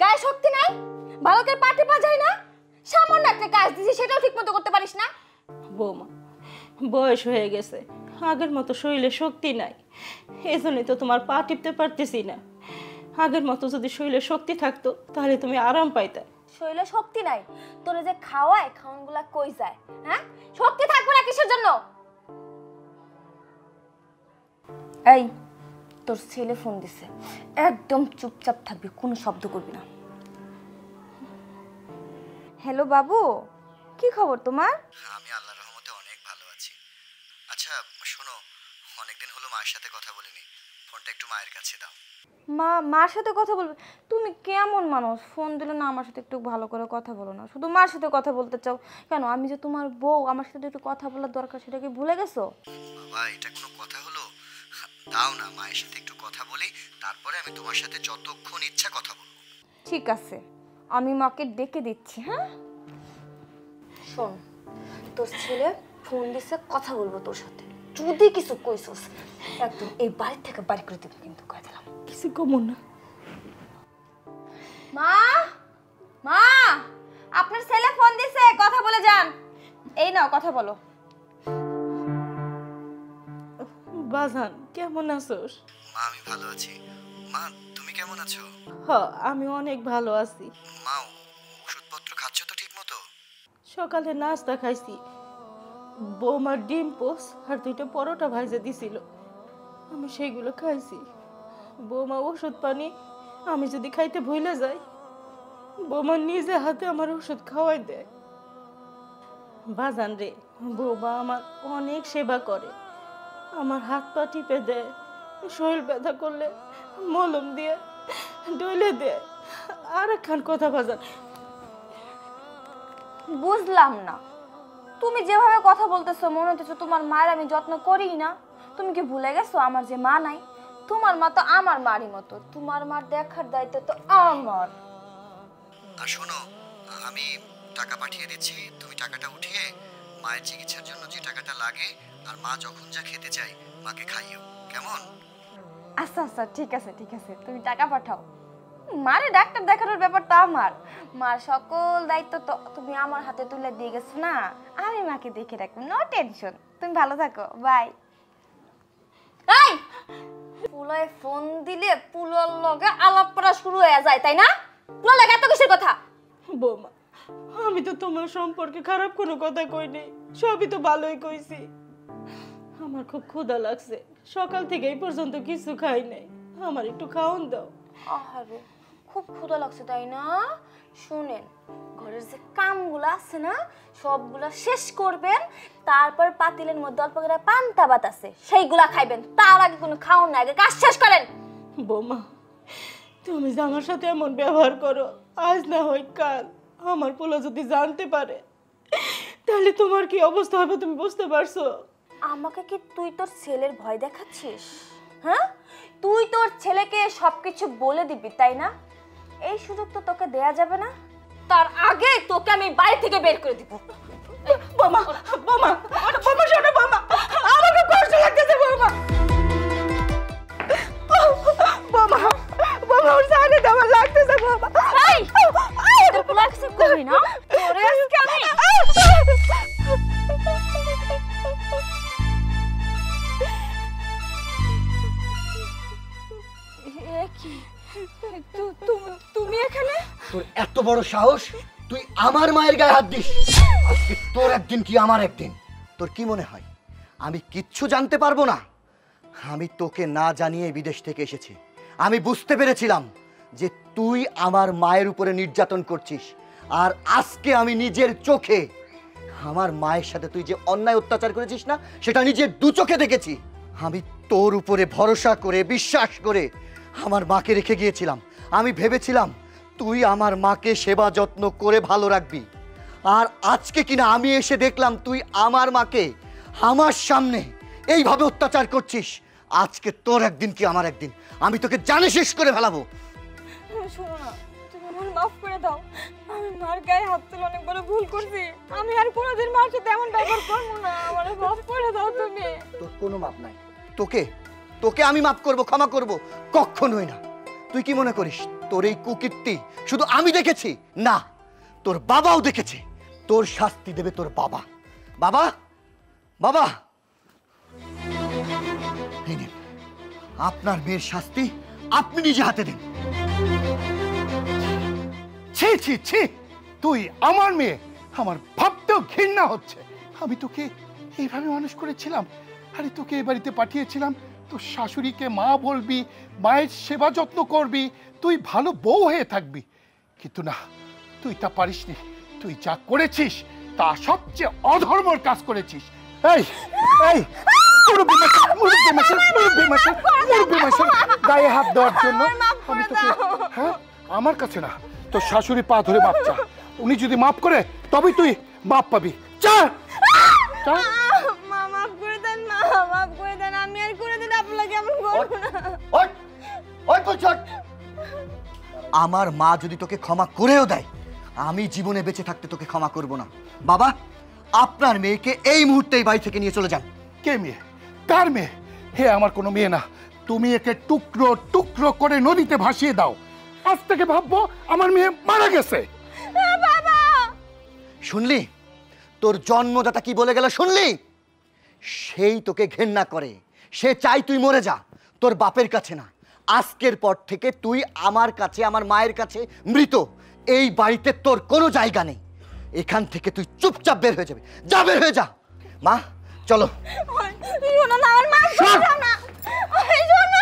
গায়ে শক্তি নাই? ভালো করে পা টেপা যায় না? সামান্য একটা কাজ দিছি সেটাও ঠিক মতো করতে পারিস না? বৌমা, বয়স হয়ে গেছে, আগের মতো শরীরে শক্তি নাই, এজন্যই তো তোমার পা টিপতে পারতেছি না। আগের মতো যদি শরীরে শক্তি থাকতো তাহলে তুমি আরাম পাইতে। শরীরে শক্তি নাই, তোরে যে খাওয়ায় খাওয়ানগুলা কই যায়? হ্যাঁ, শক্তি থাকবে না কিসের জন্য? এই তোর ছেলে ফোন দিছে, একদম চুপচাপ থাকবি, কোনো শব্দ করবি না। হ্যালো বাবু, কি খবর তোমার? আমি আল্লাহর রহমতে অনেক ভালো আছি। আচ্ছা শোনো, অনেকদিন হলো মায়ের সাথে কথা বলিনি, ফোনটা একটু মায়ের কাছে দাও। মার সাথে কথা বলবে? তুমি কেমন মানুষ, ফোন দিলে না আমার সাথে একটু ভালো করে কথা বলো না, শুধু মার সাথে কথা বলতে চাও কেন? আমি যে তোমার বউ, আমার সাথে একটু কথা বলার দরকার, সেটা কি ভুলে গেছো? বাবা, এটা কোনো কথা হলো? দাও না, মায়ের সাথে একটু কথা বলি, তারপরে আমি তোমার সাথে যতক্ষণ ইচ্ছা কথা বলবো। ঠিক আছে, আমি মাকে ডেকে দিচ্ছি। হ্যাঁ শোন, তোর ছেলে ফোন দিছে, কথা বলবো তোর সাথে, যদি কিছু কইছস একদম এই বাড়ি থেকে বাড়ি করে দিবি কিন্তু, কয়ে দিলাম। কিছু কমন না। মা, মা, আপনার ছেলে ফোন দিছে, কথা বলে যান। এই নাও, কথা বলো। বাজান, কেমন আছোস? মা, আমি ভালো আছি। মা, তুমি কেমন আছো? আমি অনেক ভালো আছি। মা, ওষুধপত্র খাচ্ছ তো ঠিক মতো? সকালে নাস্তা খাইছি, বৌমার ডিম পোস আর 2টা পরোটা ভাজা দিছিল, আমি সেইগুলো খাইছি। বৌমা ওষুধ পানি আমি যদি খাইতে ভুলে যাই, বৌমা নিজে হাতে আমার ওষুধ খাওয়াই দেয়। বাজান রে, বৌমা আমার অনেক সেবা করে, আমার হাত পা টিপে দেয়, শরীর ব্যথা করলে মলম দিয়ে ডলে দেয়। আর একখান কথা বাজান, বুঝলাম না, তুমি যেভাবে কথা বলতেছো মনে হচ্ছে তোমার মায়ের আমি যত্ন করি না। তুমি কি ভুলে গেছো আমার যে মা নাই? তোমার মা তো আমার মারই মতো, তোমার মার দেখার দায়িত্ব তো আমার। আর শোনো, আমি টাকা পাঠিয়ে দিচ্ছি, তুমি টাকাটা উঠিয়ে মায়ের চিকিৎসার জন্য যে টাকাটা লাগে, আর মা যখন যা খেতে চাই মাকে খাইও, কেমন? আচ্ছা আচ্ছা, ঠিক আছে ঠিক আছে, তুমি টাকা পাঠাও। মারে ডাক্তার দেখানোর ব্যাপারটা আমার, মার সকল দায়িত্ব তো তুমি আমার হাতে তুলে দিয়ে গেছো না, আমি মাকে দেখে রাখবো, নো টেনশন, তুমি ভালো থাকো, বাই। এই পুলায় ফোন দিলে পুলার লগে আলাপ করা শুরু হয়ে যায়, তাই না? পুলার লাগে এত কিসের কথা? বৌমা, আমি তো তোমার সম্পর্কে খারাপ কোনো কথা কই নাই, সবই তো ভালোই কইছি। আমার খুব ক্ষুধা লাগছে, সকাল থেকে এই পর্যন্ত কিছু খাই নাই, আমার একটু খাওয়ান দাও। আহারে, খুব ক্ষুধা লাগছে তাই না? শুনেন, ঘরের যে কামগুলো আছে না সবগুলা শেষ করবেন, তারপর পাতিলের মধ্যে অল্প করে পান্তা ভাত আছে সেইগুলা খাইবেন, তার আগে কোনো খাওন না, আগে কাজ শেষ করেন। বৌমা, তুমি যে আমার সাথে এমন ব্যবহার করো, আজ না হয় কাল আমার পোলা যদি জানতে পারে তাহলে তোমার কি অবস্থা হবে তুমি বুঝতে পারছো? আমাকে কি তুই তোর ছেলের ভয় দেখাচ্ছিস? হ্যাঁ, তুই তোর ছেলেকে সবকিছু বলে দিবি তাই না? এই সুযোগ তো তোকে দেয়া যাবে না, তার আগে তোকে আমি বাড়ি থেকে বের করে দিব। বৌমা, বৌমা, বৌমা শোনো বৌমা, আমাকে কষ্ট লাগতেছে বৌমা। বৌমা, বৌমা ওর সাথে আমার লাগতেছে বৌমা। এই তোর পোলা কিছু করবি না, তোরে আজকে আমি। তুমি এখানে? তোর এত বড় সাহস, তুই আমার মায়ের গায়ে হাত দিস? আজকে তোর একদিন কি আমার একদিন। তোর কি মনে হয় আমি কিচ্ছু জানতে পারবো না? আমি তোকে না জানিয়ে বিদেশ থেকে এসেছি, আমি বুঝতে পেরেছিলাম যে তুই আমার মায়ের উপরে নির্যাতন করছিস, আর আজকে আমি নিজের চোখে আমার মায়ের সাথে তুই যে অন্যায় অত্যাচার করেছিস না, সেটা নিজের দু চোখে দেখেছি। আমি তোর উপরে ভরসা করে বিশ্বাস করে আমার মাকে রেখে গিয়েছিলাম। আমি ভেবেছিলাম তুই আমার মাকে সেবা যত্ন করে ভালো রাখবি, আর আজকে কিনা আমি এসে দেখলাম তুই আমার মাকে আমার সামনে এইভাবে অত্যাচার করছিস। আজকে তোর একদিন কি আমার একদিন, আমি তোকে জানে শেষ করে ফেলাবো। শোনো না, তুমি আমার মাফ করে দাও, আমি মার গায়ে হাত তুলে অনেক বড় ভুল করছি, আমি আর কোনোদিন মার সাথে এমন ব্যবহার করবো না, আমার মাফ করে দাও তুমি। তোর কোনো মাপ নাই, তোকে তোকে আমি মাফ করব, ক্ষমা করব? কখনোই না। তুই কি মনে করিস তোর এই কুকীর্তি শুধু আমি দেখেছি? না, তোর বাবাও দেখেছে। তোর শাস্তি দেবে তোর বাবা। বাবা, বাবা, এই নিন, আপনার মেয়ের শাস্তি আপনি নিজে হাতে দিন। ছি ছি ছি, তুই আমার মেয়ে, আমার ভাবতেও ঘৃণা হচ্ছে। আমি তোকে এইভাবে মানুষ করেছিলাম, আরে তোকে এ বাড়িতে পাঠিয়েছিলাম তোর শাশুড়িকে মা বলবি, মায়ের সেবা যত্ন করবি, তুই ভালো বউ হয়ে থাকবি। কিন্তু না, তুই তা পারিসনি। তুই যা করেছিস তা সবচেয়ে অধর্মর কাজ করেছিস। এই এই মুরব্বি মাসের, মুরব্বি মাসের, মুরব্বি মাসের, মুরব্বি মাসের গায়ে হাত দেওয়ার জন্য আমি তোকে, হ্যাঁ, আমার কাছে না, তোর শাশুড়ি পা ধরে মাপ চা। উনি যদি মাপ করে তবেই তুই মাপ পাবি। চা চা। মা মাফ করে দেন, মা মাফ করে দেন, আমি আর করে দিন আপনাকে এমন করব না। ওই, ওই বলছ, আমার মা যদি তোকে ক্ষমা করেও দেয়, আমি জীবনে বেঁচে থাকতে তোকে ক্ষমা করব না। বাবা, আপনার মেয়েকে এই মুহূর্তে এই বাড়ি থেকে নিয়ে চলে যান। কে মেয়ে? কার মেয়ে? হে আমার কোনো মেয়ে না। তুমি একে টুকরো টুকরো করে নদীতে ভাসিয়ে দাও। আজ থেকে ভাববো আমার মেয়ে মারা গেছে। বাবা, শুনলি তোর জন্মদাতা কি বলে গেল? শুনলি? সেই তোকে ঘেন্না করে, সে চাই তুই মরে যা, তোর বাপের কাছে না। আজকের পর থেকে তুই আমার কাছে, আমার মায়ের কাছে মৃত। এই বাড়িতে তোর কোনো জায়গা নেই। এখান থেকে তুই চুপচাপ বের হয়ে যাবে। যা, বের হয়ে যা। মা চলো। শোনো না, আমার মা, শোনো না, ওই শোনো।